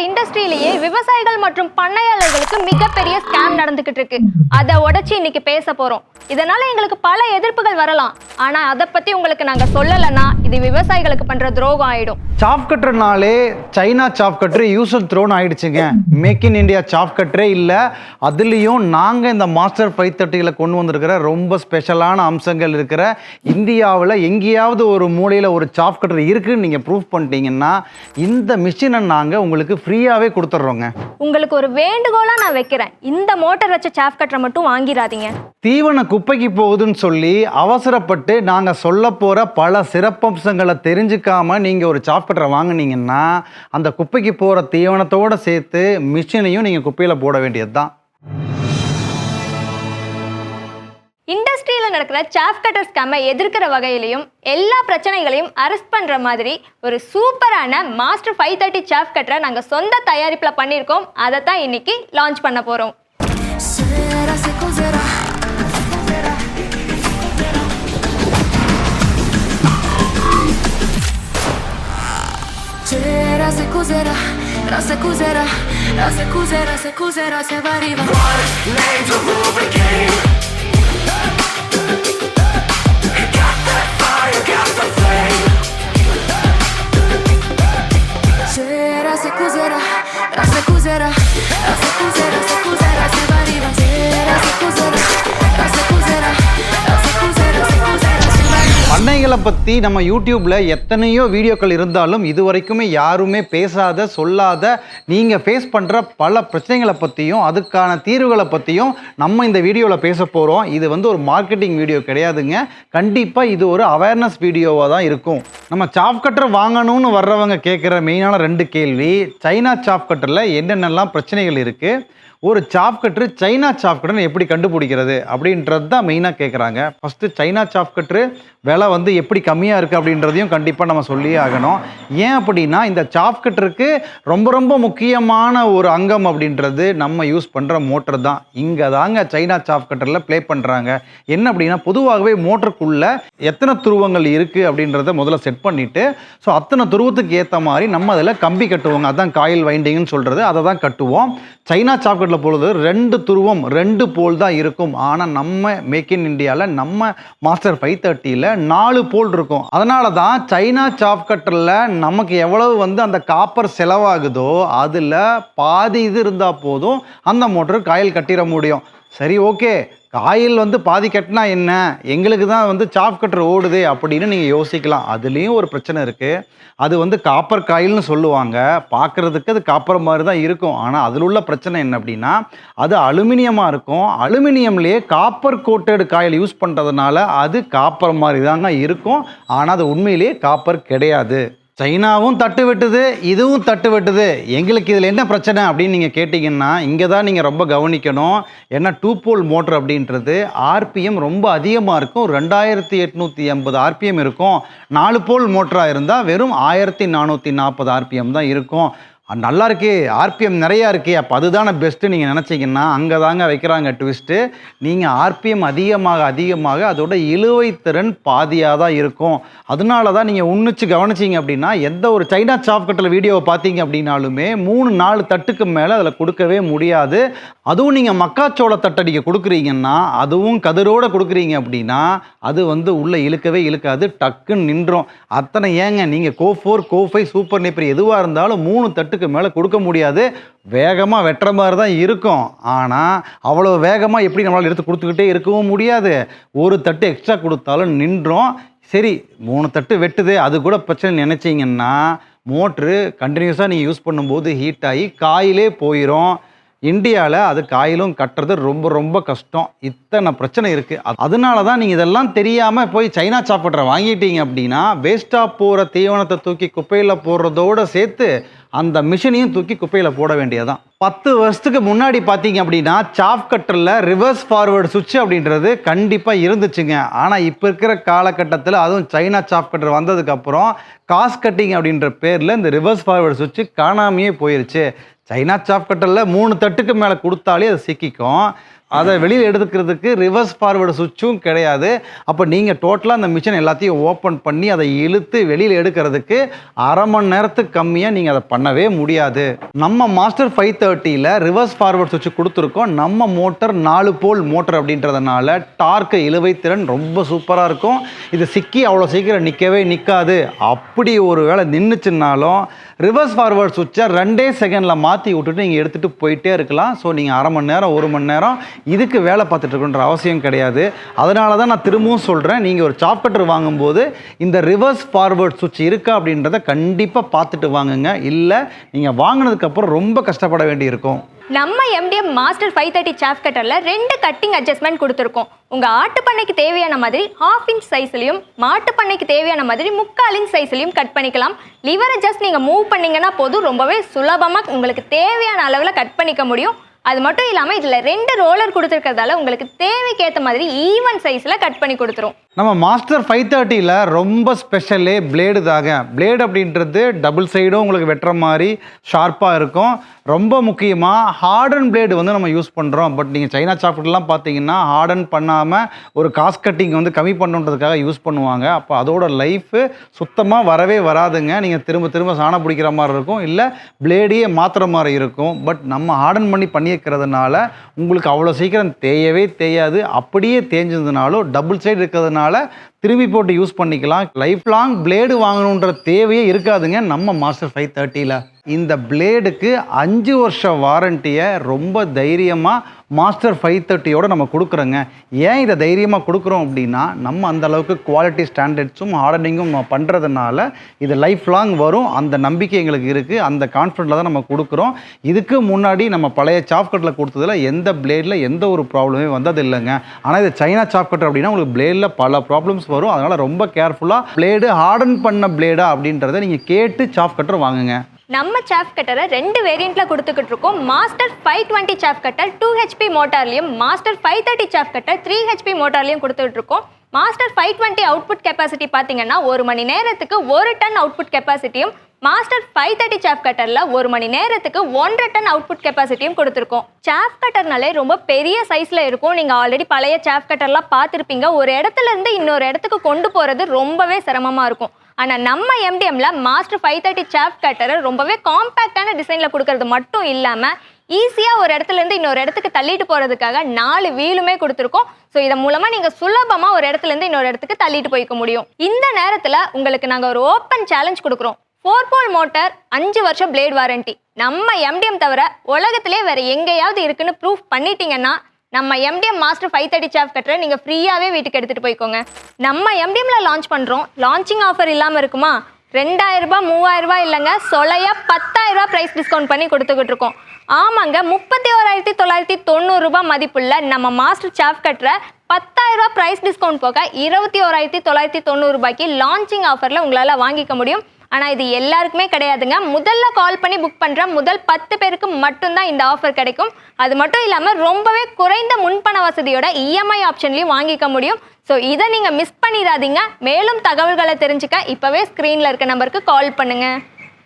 Entire இண்டஸ்ட்ரியிலேயே விவசாயிகள் மற்றும் பண்ணையாளர்களுக்கு மிகப்பெரிய ஸ்கேம் நடந்துகிட்டு இருக்கு. அதை உடைச்சு இன்னைக்கு பேச போறோம். இதனால எங்களுக்கு பல எதிர்ப்புகள் வரலாம். ஆனா அதை பத்தி உங்களுக்கு நாங்க சொல்லலைன்னா இது விவசாயிகளுக்கு பண்ற துரோகம் ஆயிடும். சாப் கட்டர்னாலே China chop cutter use and thrown ஆயிடுச்சுங்க. மேக் இன் இந்தியா சாப் கட்டரே இல்லை. அதுலேயும் நாங்கள் இந்த மாஸ்டர் 530 கொண்டு வந்திருக்கிற ரொம்ப ஸ்பெஷலான அம்சங்கள் இருக்கிற இந்தியாவில் எங்கேயாவது ஒரு மூலையில் ஒரு சாப் கட்டர் இருக்குன்னு நீங்கள் ப்ரூஃப் பண்ணிட்டீங்கன்னா இந்த மிஷினை நாங்கள் உங்களுக்கு ஃப்ரீயாகவே கொடுத்துட்றோங்க. உங்களுக்கு ஒரு வேண்டுகோளாக நான் வைக்கிறேன், இந்த மோட்டர் வச்ச சாப் கட்டரை மட்டும் வாங்கிடாதீங்க. தீவன குப்பைக்கு போகுதுன்னு சொல்லி அவசரப்பட்டு நாங்கள் சொல்ல போகிற பல சிறப்பம்சங்களை தெரிஞ்சுக்காம நீங்கள் ஒரு சாப் கட்டரை வாங்கினீங்கன்னா அந்த குப்பைக்கு போகிற தீவனத்தோடு சேர்த்து மிஷினையும் நீங்கள் குப்பையில் போட வேண்டியது தான். இண்டஸ்ட்ரியில் நடக்கிற சாப் கட்டர் ஸ்கேமை எதிர்க்கிற வகையிலையும் எல்லா பிரச்சனைகளையும் அரெஸ்ட் பண்ணுற மாதிரி ஒரு சூப்பரான மாஸ்டர் 530 சாப் கட்டரை நாங்கள் சொந்த தயாரிப்பில் பண்ணியிருக்கோம். அதை தான் இன்னைக்கு லான்ச் பண்ண போகிறோம். பண்ணைகளை பற்றி நம்ம யூடியூப்பில் எத்தனையோ வீடியோக்கள் இருந்தாலும் இது வரைக்குமே யாருமே பேசாத சொல்லாத நீங்கள் ஃபேஸ் பண்ணுற பல பிரச்சனைகளை பற்றியும் அதுக்கான தீர்வுகளை பற்றியும் நம்ம இந்த வீடியோவில் பேச போகிறோம். இது வந்து ஒரு மார்க்கெட்டிங் வீடியோ கிடையாதுங்க. கண்டிப்பாக இது ஒரு அவேர்னஸ் வீடியோவாக தான் இருக்கும். நம்ம சாப் கட்டர் வாங்கணும்னு வர்றவங்க கேட்குற மெயினான 2 கேள்வி, சைனா சாப் கட்டரில் என்னென்னலாம் பிரச்சனைகள் இருக்குது, ஒரு சாப் கட்ரு சைனா சாப் கட்டர்னு எப்படி கண்டுபிடிக்கிறது அப்படின்றது தான் மெயினாக கேட்குறாங்க. ஃபஸ்ட்டு சைனா சாப் கட்ரு விலை வந்து எப்படி கம்மியாக இருக்குது அப்படின்றதையும் கண்டிப்பாக நம்ம சொல்லியே ஆகணும். ஏன் அப்படின்னா இந்த சாப் கட்டருக்கு ரொம்ப ரொம்ப முக்கியமான ஒரு அங்கம் அப்படின்றது நம்ம யூஸ் பண்ணுற மோட்டர் தான். இங்கே தாங்க சைனா சாப் கட்டரில் ப்ளே பண்ணுறாங்க. என்ன அப்படின்னா பொதுவாகவே மோட்டருக்குள்ளே எத்தனை துருவங்கள் இருக்குது அப்படின்றத முதல்ல செட் பண்ணிவிட்டு ஸோ அத்தனை துருவத்துக்கு ஏற்ற மாதிரி நம்ம அதில் கம்பி கட்டுவோங்க. அதுதான் காயில் வைண்டிங்னு சொல்கிறது. அதை தான் கட்டுவோம். சைனா சாப் கட்டரில் பொழுது 2 துருவம் 2 போல் தான் இருக்கும். ஆனால் நம்ம மேக் இன் இந்தியாவில் நம்ம மாஸ்டர் 530 4 போல் இருக்கும். அதனால தான் சைனா சாப் கட்டரில் நமக்கு எவ்வளவு வந்து அந்த காப்பர் செலவாகுதோ அதில் பாதி இது இருந்தால் போதும் அந்த மோட்டர் காயில் கட்டிட முடியும். சரி, ஓகே, காயில் வந்து பாதி கட்டினா என்ன, எங்களுக்கு தான் வந்து சாப் கட்டர் ஓடுது அப்படின்னு நீங்கள் யோசிக்கலாம். அதுலேயும் ஒரு பிரச்சனை இருக்குது. அது வந்து காப்பர் காயில்னு சொல்லுவாங்க. பார்க்குறதுக்கு அது காப்பர் மாதிரி தான் இருக்கும். ஆனால் அதில் உள்ள பிரச்சனை என்ன அப்படின்னா அது அலுமினியமாக இருக்கும். அலுமினியம்லேயே காப்பர் கோட்டட் காயில் யூஸ் பண்ணுறதுனால அது காப்பர் மாதிரி தாங்க இருக்கும். ஆனால் அது உண்மையிலேயே காப்பர் கிடையாது. சைனாவும் தட்டு வெட்டுது, இதுவும் தட்டு வெட்டுது. எங்களுக்கு இதில் என்ன பிரச்சனை அப்படின்னு நீங்கள் கேட்டிங்கன்னா இங்கே தான் நீங்கள் ரொம்ப கவனிக்கணும். ஏன்னா 2 போல் மோட்டர் அப்படின்றது ஆர்பிஎம் ரொம்ப அதிகமாக இருக்கும். 2880 ஆர்பிஎம் இருக்கும். 4 போல் மோட்டராக இருந்தால் வெறும் 1440 ஆர்பிஎம் தான் இருக்கும். நல்லா இருக்கே, ஆர்பிஎம் நிறையா இருக்கே, அப்போ அதுதானே பெஸ்ட்டு நீங்கள் நினச்சிங்கன்னா அங்கே தாங்க வைக்கிறாங்க ட்விஸ்ட்டு. நீங்கள் ஆர்பிஎம் அதிகமாக அதிகமாக அதோட இழுவை திறன் பாதியாக தான் இருக்கும். அதனால தான் நீங்கள் உன்னிச்சு கவனிச்சிங்க அப்படின்னா எந்த ஒரு சைனா சாப் கட்டர் வீடியோவை பார்த்தீங்க அப்படின்னாலுமே 3-4 தட்டுக்கு மேலே அதில் கொடுக்கவே முடியாது. அதுவும் நீங்கள் மக்காச்சோள தட்டை நீங்கள் கொடுக்குறீங்கன்னா அதுவும் கதிரோடு கொடுக்குறீங்க அப்படின்னா அது வந்து உள்ளே இழுக்கவே இழுக்காது, டக்குன்னு நின்றோம். அத்தனை ஏங்க நீங்கள் கோ4 கோ5 சூப்பர் நேப்பர் எதுவாக இருந்தாலும் 3 தட்டுக்கு மேலே கொடுக்க முடியாது. வேகமாக வெட்டுற மாதிரி தான் இருக்கும். ஆனால் அவ்வளோ வேகமாக எப்படி நம்மளால் எடுத்து கொடுத்துக்கிட்டே இருக்கவும் முடியாது. ஒரு தட்டு எக்ஸ்ட்ரா கொடுத்தாலும் நின்றோம். சரி, 3 தட்டு வெட்டுது அது கூட பிரச்சனை நினச்சிங்கன்னா மோட்ரு கண்டினியூஸாக நீங்கள் யூஸ் பண்ணும்போது ஹீட் ஆகி காயிலே போயிடும். இந்தியாவில் அது காயிலும் கட்டுறது ரொம்ப ரொம்ப கஷ்டம். இத்தனை பிரச்சனை இருக்குது. அதனால தான் நீங்கள் இதெல்லாம் தெரியாமல் போய் சைனா சாப் கட்டரை வாங்கிட்டீங்க அப்படின்னா வேஸ்ட்டாக போகிற தீவனத்தை தூக்கி குப்பையில் போடுறதோடு சேர்த்து அந்த மிஷினையும் தூக்கி குப்பையில் போட வேண்டியதான். 10 வருஷத்துக்கு முன்னாடி பார்த்தீங்க அப்படின்னா சாப் கட்டரில் ரிவர்ஸ் ஃபார்வர்டு சுவிட்ச் அப்படின்றது கண்டிப்பாக இருந்துச்சுங்க. ஆனால் இப்போ இருக்கிற காலகட்டத்தில் அதுவும் சைனா சாப் கட்டர் வந்ததுக்கப்புறம் காஸ்ட் கட்டிங் அப்படின்ற பேரில் இந்த ரிவர்ஸ் ஃபார்வர்டு சுவிட்ச் காணாமையே போயிருச்சு. சைனா சாப் கட்டரில் 3 தட்டுக்கு மேலே கொடுத்தாலே அது சிக்கிக்கும். அதை வெளியில் எடுத்துக்கிறதுக்கு ரிவர்ஸ் ஃபார்வர்டு சுவிட்சும் கிடையாது. அப்போ நீங்கள் டோட்டலாக அந்த மிஷின் எல்லாத்தையும் ஓப்பன் பண்ணி அதை இழுத்து வெளியில் எடுக்கிறதுக்கு அரை மணி நேரத்துக்கு கம்மியாக நீங்கள் அதை பண்ணவே முடியாது. நம்ம மாஸ்டர் 530ல் ரிவர்ஸ் ஃபார்வர்டு சுவிட்ச் கொடுத்துருக்கோம். நம்ம மோட்டர் 4 போல் மோட்டர் அப்படின்றதுனால டார்க்கு இழுவை திறன் ரொம்ப சூப்பராக இருக்கும். இது சிக்கி அவ்வளோ சீக்கிரம் நிற்காது. அப்படி ஒரு வேளை நின்றுச்சுன்னாலும் ரிவர்ஸ் ஃபார்வர்ட் சுவிட்சை 2 செகண்டில் மாற்றி விட்டுட்டு நீங்கள் எடுத்துகிட்டு போயிட்டே இருக்கலாம். ஸோ நீங்கள் அரை மணி நேரம் 1 மணி நேரம் இதுக்கு வேலை பார்த்துட்டு இருக்கணுன்ற அவசியம் கிடையாது. அதனால தான் நான் திரும்பவும் சொல்கிறேன், நீங்கள் ஒரு சாப் கட்டர் வாங்கும்போது இந்த ரிவர்ஸ் ஃபார்வர்ட் சுவிட்ச் இருக்கா அப்படின்றத கண்டிப்பாக பார்த்துட்டு வாங்குங்க. இல்லை நீங்கள் வாங்கினதுக்கப்புறம் ரொம்ப கஷ்டப்பட வேண்டியிருக்கும். நம்ம MDM மாஸ்டர் 530 சாப் கட்டரில் 2 கட்டிங் அட்ஜஸ்ட்மெண்ட் கொடுத்துருக்கோம். உங்கள் ஆட்டு பண்ணைக்கு தேவையான மாதிரி 1/2 இன்ச் சைஸ்லையும் மாட்டு பண்ணைக்கு தேவையான மாதிரி 3/4 இன்ச் சைஸ்லையும் கட் பண்ணிக்கலாம். லிவரை ஜஸ்ட் நீங்கள் மூவ் பண்ணிங்கன்னா போதும், ரொம்பவே சுலபமாக உங்களுக்கு தேவையான அளவில் கட் பண்ணிக்க முடியும். அது மட்டும் இல்லாமல் இதில் 2 ரோலர் கொடுத்துருக்கிறதால உங்களுக்கு தேவைக்கேற்ற மாதிரி ஈவன் சைஸில் கட் பண்ணி கொடுத்துரும். நம்ம மாஸ்டர் 530ல் ரொம்ப ஸ்பெஷலே பிளேடு தாங்க. பிளேடு அப்படின்றது டபுள் சைடும் உங்களுக்கு வெட்டுற மாதிரி ஷார்ப்பாக இருக்கும். ரொம்ப முக்கியமாக ஹார்டன் பிளேடு வந்து நம்ம யூஸ் பண்ணுறோம். பட் நீங்கள் சைனா சாப்டர்லாம் பார்த்தீங்கன்னா ஹார்டன் பண்ணாமல் ஒரு காஸ்ட் கட்டிங் வந்து கம்மி பண்ணுன்றதுக்காக யூஸ் பண்ணுவாங்க. அப்போ அதோட லைஃபு சுத்தமாக வரவே வராதுங்க. நீங்கள் திரும்ப சாணம் பிடிக்கிற மாதிரி இருக்கும், இல்லை பிளேடையே மாற்றுற மாதிரி இருக்கும். பட் நம்ம ஹார்டன் பண்ணியிருக்கிறதுனால உங்களுக்கு அவ்வளோ சீக்கிரம் தேயாது. அப்படியே தேஞ்சதுனாலும் டபுள் சைடு இருக்கிறதுனால திரும்பி போட்டு யூஸ் பண்ணிக்கலாம். லைஃப் லாங் பிளேடு வாங்கணுன்ற தேவையே இருக்காதுங்க நம்ம மாஸ்டர் 530ல். இந்த பிளேடுக்கு 5 வருஷ வாரண்டியை ரொம்ப தைரியமாக மாஸ்டர் 530யோட நம்ம கொடுக்குறோங்க. ஏன் இதை தைரியமாக கொடுக்குறோம் அப்படின்னா, நம்ம அந்த அளவுக்கு குவாலிட்டி ஸ்டாண்டர்ட்ஸும் ஹார்டனிங்கும் நம்ம பண்ணுறதுனால இது லைஃப் லாங் வரும். அந்த நம்பிக்கை எங்களுக்கு இருக்குது. அந்த கான்ஃபிடென்ட்டில் தான் நம்ம கொடுக்குறோம். இதுக்கு முன்னாடி நம்ம பழைய சாப் கட்டரில் கொடுத்ததில் எந்த பிளேடில் எந்த ஒரு ப்ராப்ளமே வந்தது இல்லைங்க. ஆனால் இது சைனா சாப் கட்டர் அப்படின்னா உங்களுக்கு பிளேடில் பல ப்ராப்ளம்ஸ் வரும். அதனால் ரொம்ப கேர்ஃபுல்லாக பிளேடு ஹார்டன் பண்ண பிளேடா அப்படின்றத நீங்கள் கேட்டு சாப் கட்டர் வாங்குங்க. நம்ம சாப் கட்டரை 2 வேரியண்ட்டில் கொடுத்துக்கிட்டு இருக்கோம். மாஸ்டர் 520 சாப் கட்டர் 2 HP மோட்டார்லையும் மாஸ்டர் 530 சாப் கட்டர் 3 HP மோட்டார்லையும் கொடுத்துக்கிட்டு இருக்கோம். மாஸ்டர் 520 அவுட்புட் கெப்பாசிட்டி பார்த்தீங்கன்னா 1 மணி நேரத்துக்கு 1 டன் அவுட்புட் கெப்பாசிட்டியும், மாஸ்டர் 530 சாப் கட்டரில் 1 மணி நேரத்துக்கு 1.5 டன் அவுட்புட் கெப்பாசிட்டியும் கொடுத்துருக்கோம். சாப் கட்டர்னாலே ரொம்ப பெரிய சைஸில் இருக்கும். நீங்கள் ஆல்ரெடி பழைய சாப் கட்டர்லாம் பார்த்துருப்பீங்க. ஒரு இடத்துல இருந்து இன்னொரு இடத்துக்கு கொண்டு போகிறது ரொம்பவே சிரமமாக இருக்கும். ஆனால் நம்ம MDMல மாஸ்டர் 530 சாப் கட்டரை ரொம்பவே காம்பேக்டான டிசைனில் கொடுக்கறது மட்டும் இல்லாமல் ஈஸியாக ஒரு இடத்துலேருந்து இன்னொரு இடத்துக்கு தள்ளிட்டு போகிறதுக்காக 4 வீலுமே கொடுத்துருக்கோம். ஸோ இதன் மூலமாக நீங்கள் சுலபமாக ஒரு இடத்துலேருந்து இன்னொரு இடத்துக்கு தள்ளிட்டு போய்க்க முடியும். இந்த நேரத்தில் உங்களுக்கு நாங்கள் ஒரு ஓப்பன் சேலஞ்ச் கொடுக்குறோம். 4 போல் மோட்டார் 5 வருஷம் பிளேட் வாரண்டி நம்ம MDM தவிர உலகத்திலே வேறு எங்கேயாவது இருக்குன்னு ப்ரூஃப் பண்ணிட்டீங்கன்னா நம்ம MDM மாஸ்டர் 530 சாப் கட்டரை நீங்கள் ஃப்ரீயாகவே வீட்டுக்கு எடுத்துகிட்டு போய்க்கோங்க. நம்ம MDMல லான்ச் பண்ணுறோம். லான்ச்சிங் ஆஃபர் இல்லாமல் இருக்குமா? 2000 ரூபாய் 3000 ரூபாய் இல்லைங்க, சொலையா 10000 ரூபாய் ப்ரைஸ் டிஸ்கவுண்ட் பண்ணி கொடுத்துக்கிட்டு இருக்கோம். ஆமாங்க, 31,990 ரூபாய் மதிப்புள்ள நம்ம மாஸ்டர் சாப் கட்டரை 10000 ரூபாய் ப்ரைஸ் டிஸ்கவுண்ட் போக 21,990 ரூபாய்க்கு லான்ச்சிங் ஆஃபரில் உங்களால் வாங்கிக்க முடியும். ஆனால் இது எல்லாருக்குமே கிடையாதுங்க. முதல்ல கால் பண்ணி புக் பண்ணுற முதல் 10 பேருக்கு மட்டும்தான் இந்த ஆஃபர் கிடைக்கும். அது மட்டும் இல்லாமல் ரொம்பவே குறைந்த முன்பண வசதியோட EMI ஆப்ஷன்லையும் வாங்கிக்க முடியும். ஸோ இதை நீங்கள் மிஸ் பண்ணிடாதீங்க. மேலும் தகவல்களை தெரிஞ்சுக்க இப்போவே ஸ்க்ரீனில் இருக்க நம்பருக்கு கால் பண்ணுங்கள்.